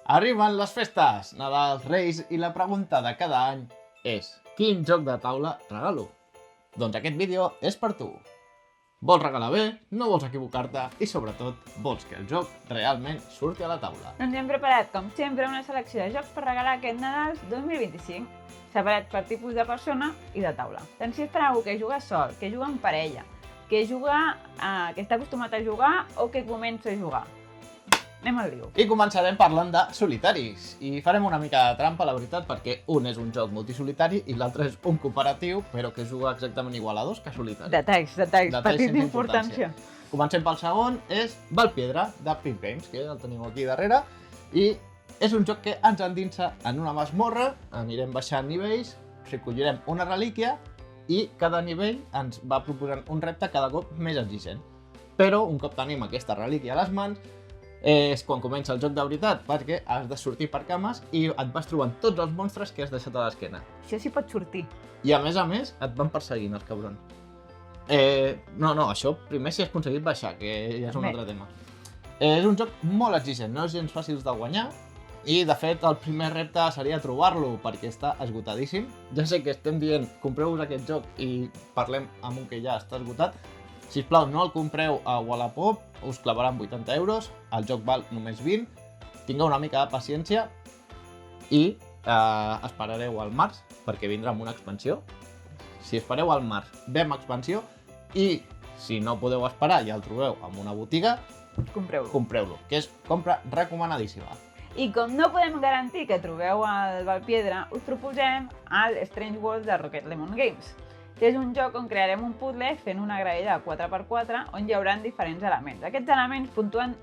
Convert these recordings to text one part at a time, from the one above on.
Arriben les festes, Nadal, Reis, i la pregunta de cada any és: quin joc de taula regalo? Doncs aquest vídeo és per tu. Vols regalar bé, no vols equivocar-te i sobretot vols que el joc realment surti a la taula. Doncs hem preparat, com sempre, una selecció de jocs per regalar aquest Nadal 2025, separats per tipus de persona i de taula. Tant si és per algú que juga sol, que juga en parella, que està acostumat a jugar o que comença a jugar. Anem al lío. I començarem parlant de solitaris. I farem una mica de trampa, la veritat, perquè un és un joc multisolitari i l'altre és un cooperatiu, però que juga exactament igual a dos que solitari. Detalls, petita importància. Comencem pel segon, és Valpiedra, de Pimp Games, que el teniu aquí darrere. I és un joc que ens endinsa en una masmorra, anirem baixant nivells, recollirem una relíquia i cada nivell ens va proposant un repte cada cop més exigent. Però un cop tenim aquesta relíquia a les mans, és quan comença el joc de veritat, perquè has de sortir per cames i et vas trobant tots els monstres que has deixat a l'esquena. Això sí pot sortir. I a més, et van perseguint els cabrons. No, això primer si has aconseguit baixar, que ja és un altre tema. És un joc molt exigent, no és gens fàcil de guanyar i de fet el primer repte seria trobar-lo perquè està esgotadíssim. Ja sé que estem dient compreu-vos aquest joc i parlem amb un que ja està esgotat. Sisplau, no el compreu a Wallapop, us clavaran 80 euros, el joc val només 20, tingueu una mica de paciència i esperareu al març, perquè vindrà amb una expansió. Si espereu al març, ve amb expansió i si no podeu esperar i el trobeu en una botiga, compreu-lo, que és compra recomanadíssima. I com no podem garantir que trobeu el Valpiedra, us proposem el Strange World de Rocket Lemon Games. És un joc on crearem un puzzle fent una graella de 4x4 on hi haurà diferents elements. Aquests elements puntuen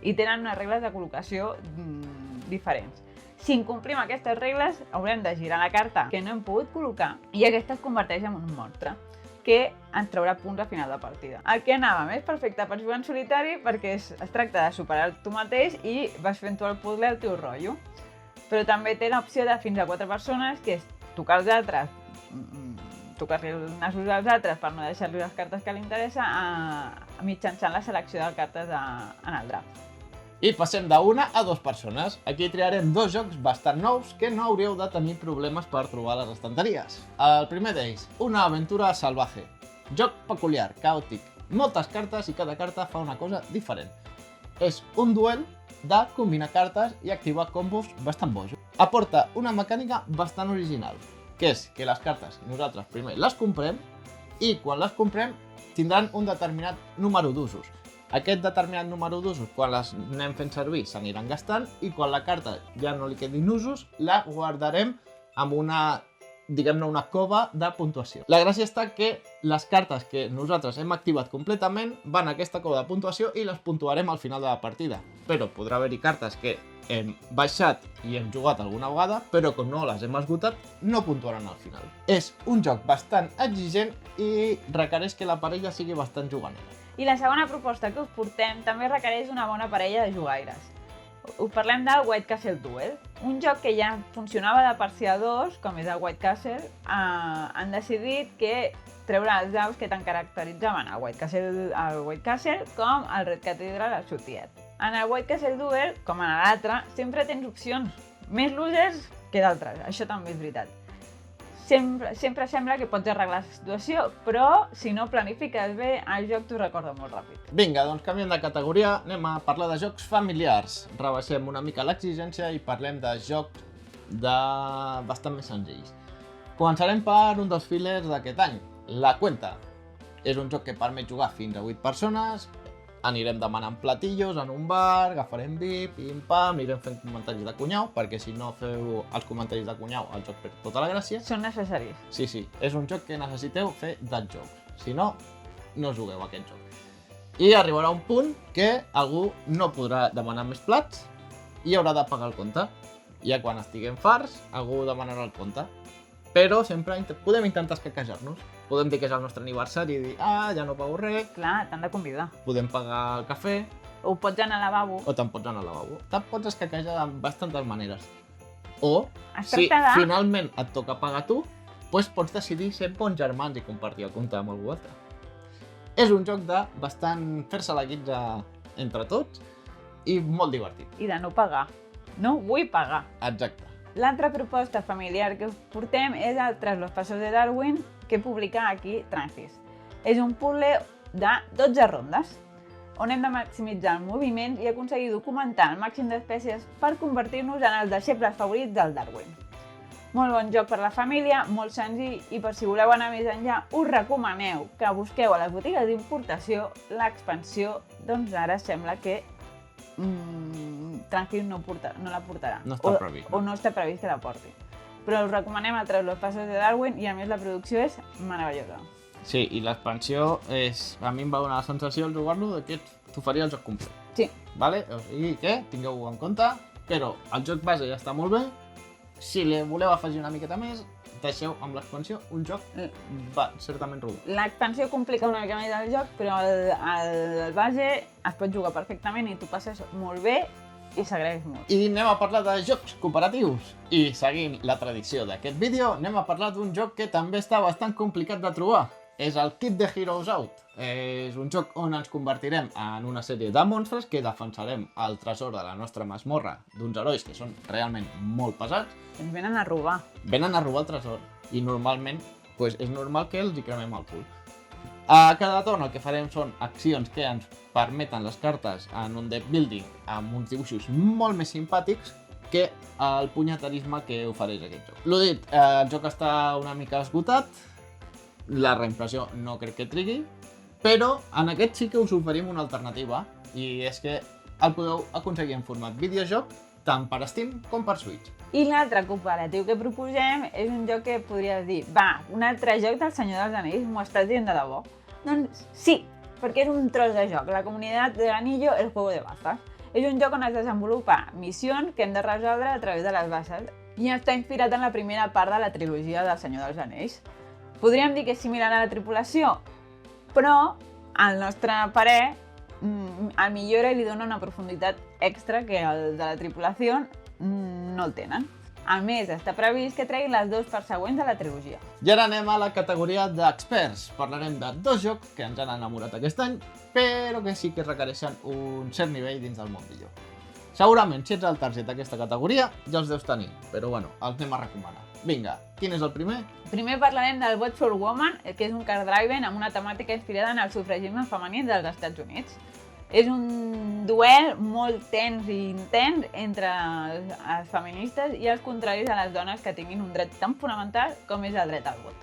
i tenen unes regles de col·locació diferents. Si incomplim aquestes regles, haurem de girar la carta que no hem pogut col·locar i aquesta es converteix en un monstre que ens traurà punts a final de partida. El que anava més perfecte per jugar en solitari perquè es tracta de superar tu mateix i vas fent tu el puzzle al teu rotllo. Però també té l'opció de fins a 4 persones, que és tocar els altres, tocar-li els nassos als altres per no deixar-li les cartes que li interessa mitjançant la selecció de cartes en el draft. I passem d'una a 2 persones. Aquí triarem 2 jocs bastant nous que no hauríeu de tenir problemes per trobar a les estanteries. El primer d'ells, Una aventura salvaje. Joc peculiar, caòtic, moltes cartes i cada carta fa una cosa diferent. És un duel de combinar cartes i activar combos bastant bojos. Aporta una mecànica bastant original, que és que les cartes nosaltres primer les comprem i quan les comprem tindran un determinat número d'usos. Aquest determinat número d'usos, quan les anem fent servir, s'aniran gastant i quan la carta ja no li quedin usos, la guardarem amb una, diguem-ne, una cova de puntuació. La gràcia està que les cartes que nosaltres hem activat completament van a aquesta cova de puntuació i les puntuarem al final de la partida. Però podrà haver-hi cartes que hem baixat i hem jugat alguna vegada, però com no les hem esgotat, no puntuaran al final. És un joc bastant exigent i requereix que la parella sigui bastant juganera. I la segona proposta que us portem també requereix una bona parella de jugaires. Us parlem del White Castle Duel, un joc que ja funcionava de per si a dos, com és el White Castle. Han decidit que treure els daus que tant caracteritzaven el White Castle com el Red Cathedral al Sortiet. En el White Castle Duel, com en l'altre, sempre tens opcions, més losers que d'altres, això també és veritat. Sempre sembla que pots arreglar la situació, però si no planifiques bé, el joc t'ho recorda molt ràpid. Vinga, doncs canviem de categoria, anem a parlar de jocs familiars. Rebaixem una mica l'exigència i parlem de jocs bastant més senzills. Començarem per un dels fillers d'aquest any, La Cuenta. És un joc que permet jugar fins a 8 persones, anirem demanant platillos en un bar, agafarem vi, pim-pam, anirem fent comentaris de cunyau, perquè si no feu els comentaris de cunyau, el joc perd tota la gràcia. Són necessaris. Sí, és un joc que necessiteu fer dels jocs. Si no, no jugueu a aquest joc. I arribarà un punt que algú no podrà demanar més plats i haurà de pagar el compte. Ja quan estiguem farts, algú demanarà el compte. Però sempre podem intentar escaquejar-nos. Podem dir que és el nostre aniversari i dir ja no pago res. Clar, t'han de convidar. Podem pagar el cafè. O pots anar al lavabo. O te'n pots anar al lavabo. Te'n pots escaquejar de bastantes maneres. O, si tracta de... finalment et toca pagar tu, doncs pots decidir ser bons germans i compartir el compte amb algú altre. És un joc de bastant fer-se la guitza entre tots i molt divertit. I de no pagar. No vull pagar. Exacte. L'altra proposta familiar que us portem és el Tras los Pasos de Darwin, que publica aquí Trancis. És un puzzle de 12 rondes, on hem de maximitzar el moviment i aconseguir documentar el màxim d'espècies per convertir-nos en els deixebles favorits del Darwin. Molt bon joc per la família, molt senzill, i per si voleu anar més enllà, us recomaneu que busqueu a les botigues d'importació l'expansió, doncs ara sembla que Tranquil no la portarà. No està previst. O no està previst que la porti. Però us recomanem el Tras los Pasos de Darwin i a més la producció és meravellosa. Sí, i l'expansió és... A mi em va donar la sensació al jugar-lo de que t'oferia el joc complet. Sí. Vale? O sigui que tingueu-ho en compte, però el joc base ja està molt bé. Si li voleu afegir una miqueta més, deixeu amb l'expansió un joc certament rodó. L'expansió complica una mica més el joc, però el base es pot jugar perfectament i tu passes molt bé i s'agraeix molt. I anem a parlar de jocs cooperatius. I seguint la tradició d'aquest vídeo, anem a parlar d'un joc que també està bastant complicat de trobar. És el Keep the Heroes Out. És un joc on ens convertirem en una sèrie de monstres que defensarem el tresor de la nostra masmorra d'uns herois que són realment molt pesats. Ens venen a robar. Venen a robar el tresor i normalment és normal que els hi cremem el cul. A cada torn el que farem són accions que ens permeten les cartes en un deck building amb uns dibuixos molt més simpàtics que el punyeterisme que ofereix aquest joc. L'ho dit, el joc està una mica esgotat, la reimpressió no crec que trigui, però en aquest sí que us oferim una alternativa i és que el podeu aconseguir en format videojoc tant per Steam com per Switch. I l'altre cooperatiu que proposem és un joc que podries dir, un altre joc del Senyor dels Anells, m'ho estàs dient de debò? Doncs sí, perquè és un tros de joc, la comunitat de l'Anillo, el juego de bazas. És un joc on es desenvolupa missions que hem de resoldre a través de les bases i està inspirat en la primera part de la trilogia del Senyor dels Anells. Podríem dir que és similar a la tripulació, però, al nostre parer, el millora i li dona una profunditat extra que el de la tripulació no el tenen. A més, està previst que treguin les dues parts següents de la trilogia. I ara anem a la categoria d'experts. Parlarem de dos jocs que ens han enamorat aquest any, però que sí que requereixen un cert nivell dins del mundillo. Segurament, si ets el target d'aquesta categoria, ja els deus tenir, però bueno, els anem a recomanar. Vinga, quin és el primer? Primer parlarem del Vote for Woman, que és un card driven amb una temàtica inspirada en el sufragisme femení dels Estats Units. És un duel molt tens i intens entre els feministes i els contraris a les dones que tinguin un dret tan fonamental com és el dret al vot.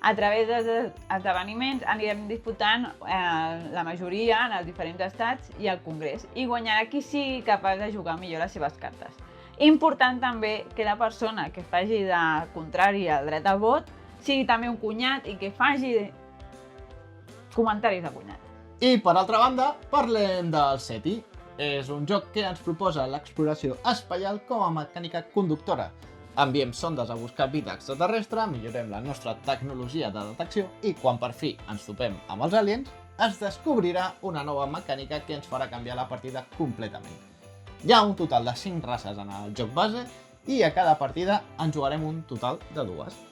A través dels esdeveniments anirem disputant la majoria en els diferents estats i al Congrés i guanyarà qui sigui capaç de jugar millor les seves cartes. Important també que la persona que faci de contrari al dret al vot sigui també un cunyat i que faci comentaris de cunyat. I per altra banda, parlem del SETI. És un joc que ens proposa l'exploració espacial com a mecànica conductora. Enviem sondes a buscar vida extraterrestre, millorem la nostra tecnologia de detecció i quan per fi ens topem amb els aliens, es descobrirà una nova mecànica que ens farà canviar la partida completament. Hi ha un total de 5 races en el joc base i a cada partida en jugarem un total de 2.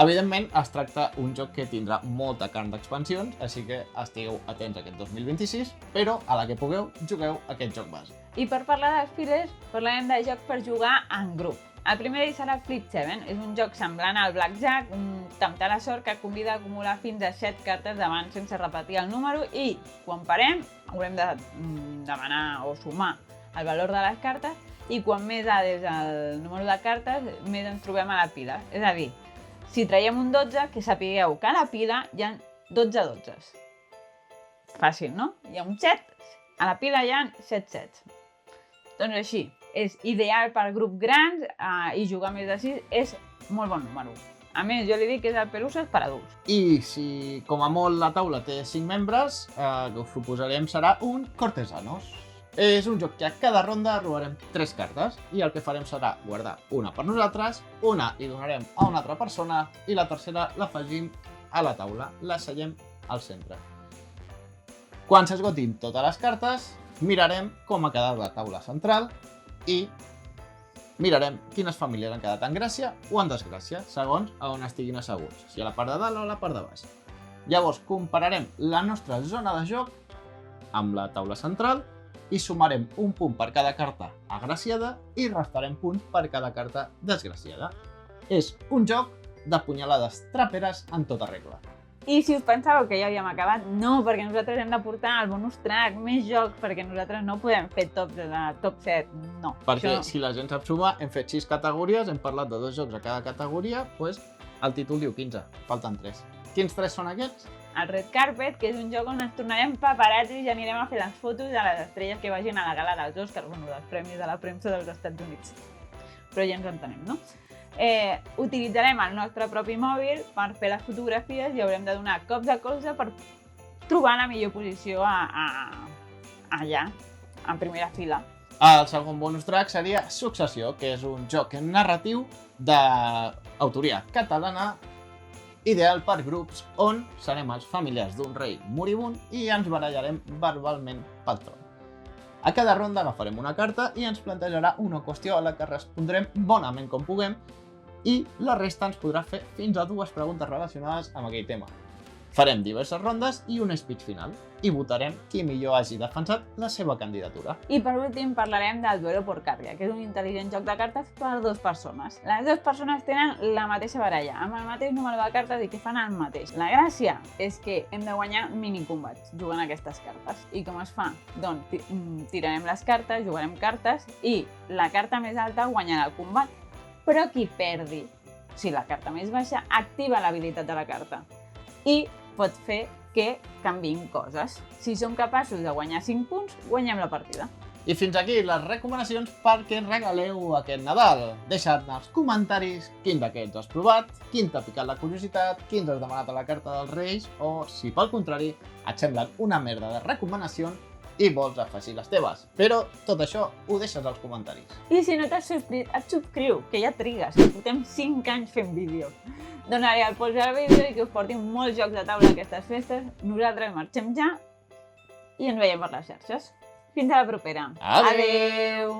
Evidentment, es tracta un joc que tindrà molta carn d'expansions, així que estigueu atents aquest 2026, però a la que pugueu, jugueu aquest joc base. I per parlar dels fillers, parlarem de jocs per jugar en grup. El primer d'ells serà Flip 7, és un joc semblant al Blackjack, un temptar la sort que convida a acumular fins a 7 cartes davant sense repetir el número i, quan parem, haurem de demanar o sumar el valor de les cartes i quan més alt és el número de cartes, més ens trobem a la pila. És a dir, si traiem un 12, que sapigueu que a la pila hi ha 12 dotzes. Fàcil, no? Hi ha un 7, a la pila hi ha 7 sets. Doncs així, és ideal per grups grans i jugar més de 6 és molt bon número. A més, jo li dic que és el Peluses per adults. I si com a molt la taula té 5 membres, el que us proposarem serà un Cortesanos. És un joc que a cada ronda robarem 3 cartes i el que farem serà guardar una per nosaltres, una li donarem a una altra persona i la tercera l'afegim a la taula, la seiem al centre. Quan s'esgotin totes les cartes, mirarem com ha quedat la taula central i mirarem quines famílies han quedat en gràcia o en desgràcia, segons a on estiguin asseguts, si a la part de dalt o a la part de baix. Llavors compararem la nostra zona de joc amb la taula central i sumarem un punt per cada carta agraciada i restarem punts per cada carta desgraciada. És un joc de punyalades traperes en tota regla. I si us pensàveu que ja havíem acabat, no, perquè nosaltres hem de portar el bonus track, més jocs, perquè nosaltres no podem fer top 7, no. Perquè si la gent sap sumar, hem fet 6 categories, hem parlat de 2 jocs a cada categoria, doncs el títol diu 15, falten 3. Quins 3 són aquests? El Red Carpet, que és un joc on ens tornarem paparazzis i anirem a fer les fotos de les estrelles que vagin a la gala dels Oscars, dels premis de la premsa dels Estats Units. Però ja ens entenem, no? Utilitzarem el nostre propi mòbil per fer les fotografies i haurem de donar cops de colze per trobar la millor posició allà, en primera fila. El segon bonus track seria Successió, que és un joc narratiu d'autoria catalana ideal per grups on serem els familiars d'un rei moribund i ens barallarem verbalment pel tron. A cada ronda agafarem una carta i ens plantejarà una qüestió a la que respondrem bonament com puguem i la resta ens podrà fer fins a 2 preguntes relacionades amb aquell tema. Farem diverses rondes i un speech final i votarem qui millor hagi defensat la seva candidatura. I per últim parlarem del Duelo por Carria, que és un intel·ligent joc de cartes per 2 persones. Les 2 persones tenen la mateixa baralla, amb el mateix número de cartes i que fan el mateix. La gràcia és que hem de guanyar minicombats jugant aquestes cartes. I com es fa? Doncs tirarem les cartes, jugarem cartes i la carta més alta guanyarà el combat. Però qui perdi, si la carta més baixa, activa l'habilitat de la carta i pot fer que canviïn coses. Si som capaços de guanyar 5 punts, guanyem la partida. I fins aquí les recomanacions perquè regaleu aquest Nadal. Deixa'm als comentaris quin d'aquests has provat, quin t'ha picat la curiositat, quins has demanat a la carta dels Reis o, si pel contrari, et semblen una merda de recomanacions i vols afegir les teves. Però tot això ho deixes als comentaris. I si no t'has subscrit, et subscriu, que ja trigues, que portem 5 anys fent vídeo. Donaré el polze al vídeo i que us portin molts jocs de taula aquestes festes. Nosaltres marxem ja i ens veiem per les xarxes. Fins a la propera. Adéu!